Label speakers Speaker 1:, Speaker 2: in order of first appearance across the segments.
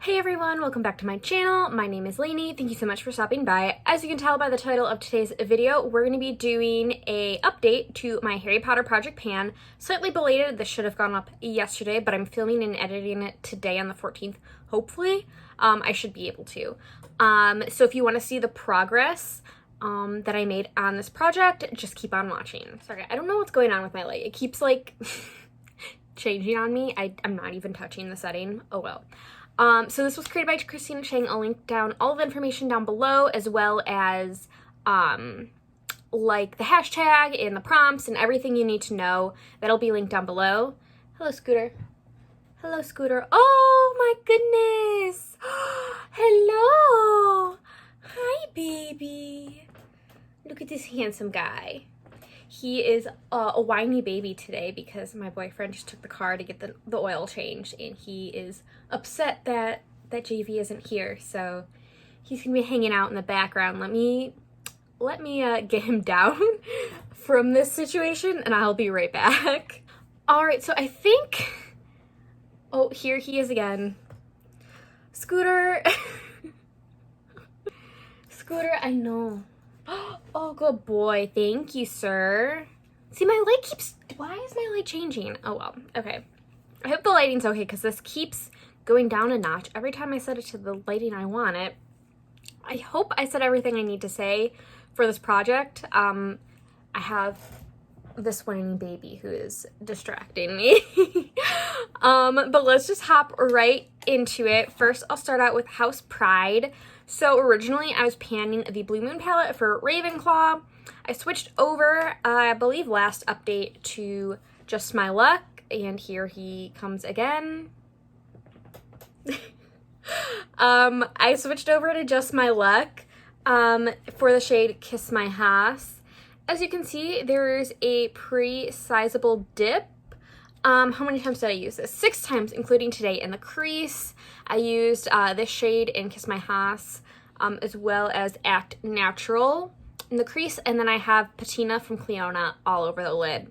Speaker 1: Hey everyone, welcome back to my channel. My name is Lainey. Thank you so much for stopping by. As you can tell by the title of today's video, we're going to be doing a update to my Harry Potter project pan. Slightly belated, this should have gone up yesterday, but I'm filming and editing it today on the 14th. Hopefully, I should be able to. So if you want to see the progress that I made on this project, just keep on watching. Sorry, I don't know what's going on with my light. It keeps like changing on me. I'm not even touching the setting. Oh well. So this was created by Christina Chang. I'll link down all the information down below, as well as like the hashtag and the prompts and everything you need to know. That'll be linked down below. Hello, Scooter. Hello, Scooter. Oh my goodness. Hello. Hi, baby. Look at this handsome guy. He is a whiny baby today because my boyfriend just took the car to get the oil changed, and he is upset that JV isn't here, so he's gonna be hanging out in the background. Let me get him down from this situation, and I'll be right back. All right, so I think, oh, here he is again. Scooter. Scooter, I know. Oh, good boy. Thank you, sir. See, my light keeps... Why is my light changing? Oh, well. Okay. I hope the lighting's okay, because this keeps going down a notch every time I set it to the lighting I want it. I hope I said everything I need to say for this project. I have this whiny baby who is distracting me. But let's just hop right into it. First, I'll start out with House Pride. So originally I was panning the Blue Moon palette for Ravenclaw. I switched over, I believe last update, to Just My Luck, and here he comes again. I switched over to Just My Luck for the shade Kiss My Ass. As you can see, there's a pretty sizable dip. How many times did I use this? 6 times, including today in the crease. I used this shade in Kiss My Ass, as well as Act Natural in the crease, and then I have Patina from Cleona all over the lid.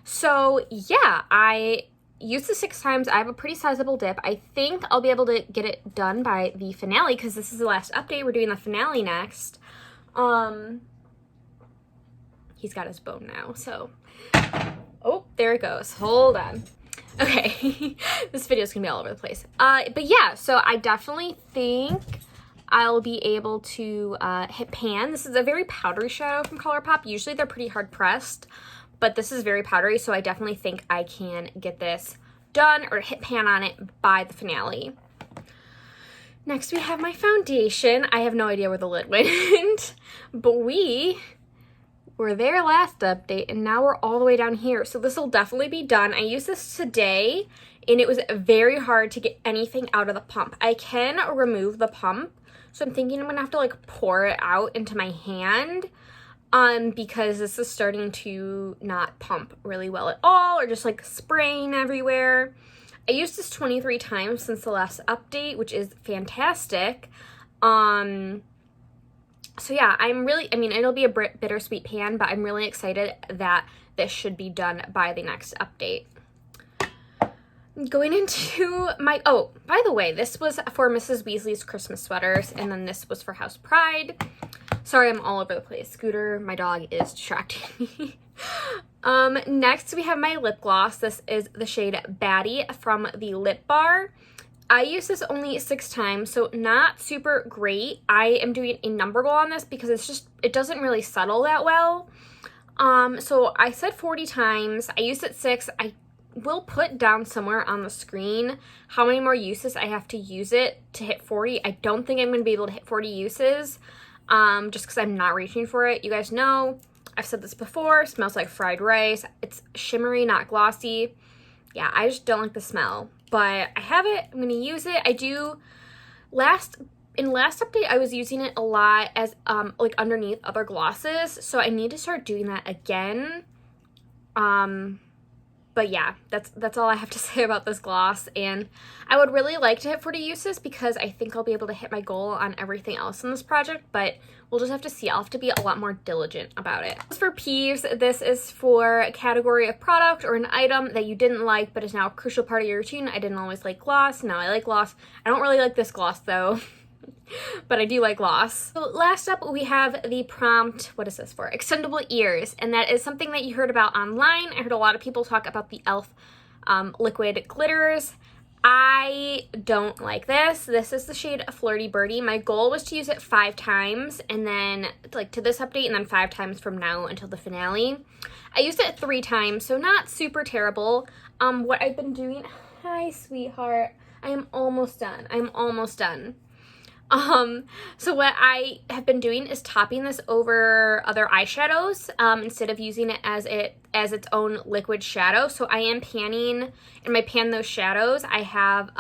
Speaker 1: So yeah, I used this 6 times. I have a pretty sizable dip. I think I'll be able to get it done by the finale, because this is the last update. We're doing the finale next. He's got his bone now, so... Oh, there it goes. Hold on. Okay, this video is gonna be all over the place. But yeah, so I definitely think I'll be able to hit pan. This is a very powdery shadow from ColourPop. Usually they're pretty hard pressed, but this is very powdery, so I definitely think I can get this done or hit pan on it by the finale. Next, we have my foundation. I have no idea where the lid went, but we're there last update, and now we're all the way down here. So this will definitely be done. I used this today, and it was very hard to get anything out of the pump. I can remove the pump, so I'm thinking I'm gonna have to like pour it out into my hand, because this is starting to not pump really well at all, or just like spraying everywhere. I used this 23 times since the last update, which is fantastic. So yeah, it'll be a bittersweet pan, but I'm really excited that this should be done by the next update. Going into my, oh, by the way, this was for Mrs. Weasley's Christmas sweaters, and then this was for House Pride. Sorry, I'm all over the place. Scooter, my dog, is distracting me. Next we have my lip gloss. This is the shade Baddie from the Lip Bar. I use this only 6 times, so not super great. I am doing a number goal on this because it doesn't really settle that well. So I said 40 times. I used it 6. I will put down somewhere on the screen how many more uses I have to use it to hit 40. I don't think I'm going to be able to hit 40 uses, just because I'm not reaching for it. You guys know, I've said this before, smells like fried rice. It's shimmery, not glossy. Yeah, I just don't like the smell. But I have it, I'm gonna use it. In last update, I was using it a lot as like underneath other glosses, so I need to start doing that again. But yeah, that's all I have to say about this gloss, and I would really like to hit 40 uses because I think I'll be able to hit my goal on everything else in this project, but we'll just have to see. I'll have to be a lot more diligent about it. As for peeves, this is for a category of product or an item that you didn't like but is now a crucial part of your routine. I didn't always like gloss, now I like gloss. I don't really like this gloss though. But I do like gloss. So last up, we have the prompt, what is this for? Extendable ears, and that is something that you heard about online. I heard a lot of people talk about the e.l.f. Liquid glitters. I don't like this. This is the shade Flirty Birdie. My goal was to use it 5 times, and then like to this update, and then 5 times from now until the finale. I used it 3 times, so not super terrible. What I've been doing, hi sweetheart, I am almost done. I'm almost done. So what I have been doing is topping this over other eyeshadows, instead of using it as its own liquid shadow. So I am panning, in my Pan Those Shadows, I have,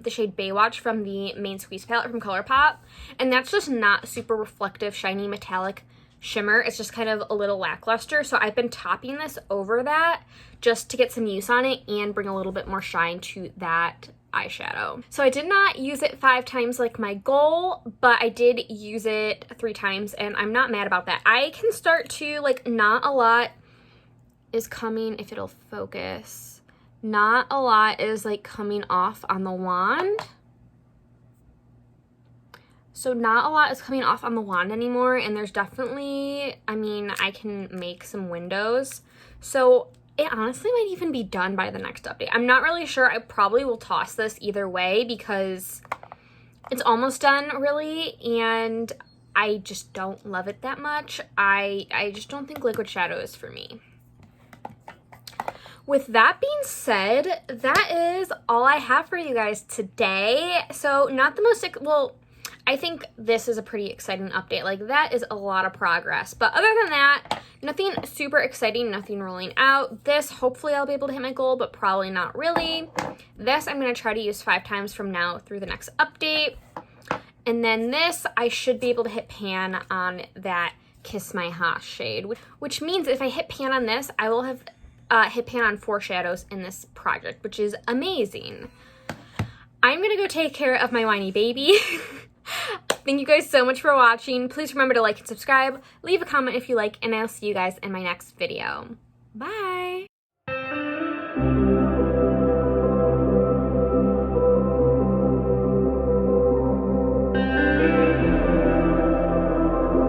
Speaker 1: the shade Baywatch from the Main Squeeze palette from ColourPop, and that's just not super reflective, shiny, metallic shimmer. It's just kind of a little lackluster. So I've been topping this over that just to get some use on it and bring a little bit more shine to that eyeshadow. So I did not use it 5 times like my goal, but I did use it 3 times, and I'm not mad about that. I can start to, like, not a lot is coming, if it'll focus, not a lot is like coming off on the wand. So not a lot is coming off on the wand anymore, and there's definitely, I mean, I can make some windows. So it honestly might even be done by the next update. I'm not really sure. I probably will toss this either way because it's almost done, really, and I just don't love it that much. I just don't think liquid shadow is for me. With that being said, that is all I have for you guys today. So not the most, well, I think this is a pretty exciting update. Like, that is a lot of progress. But other than that, nothing super exciting, nothing rolling out. This, hopefully I'll be able to hit my goal, but probably not really. This, I'm going to try to use 5 times from now through the next update. And then this, I should be able to hit pan on that Kiss My Haas shade. Which means if I hit pan on this, I will have hit pan on 4 shadows in this project, which is amazing. I'm going to go take care of my whiny baby. Thank you guys so much for watching. Please remember to like and subscribe, leave a comment if you like, and I'll see you guys in my next video. Bye!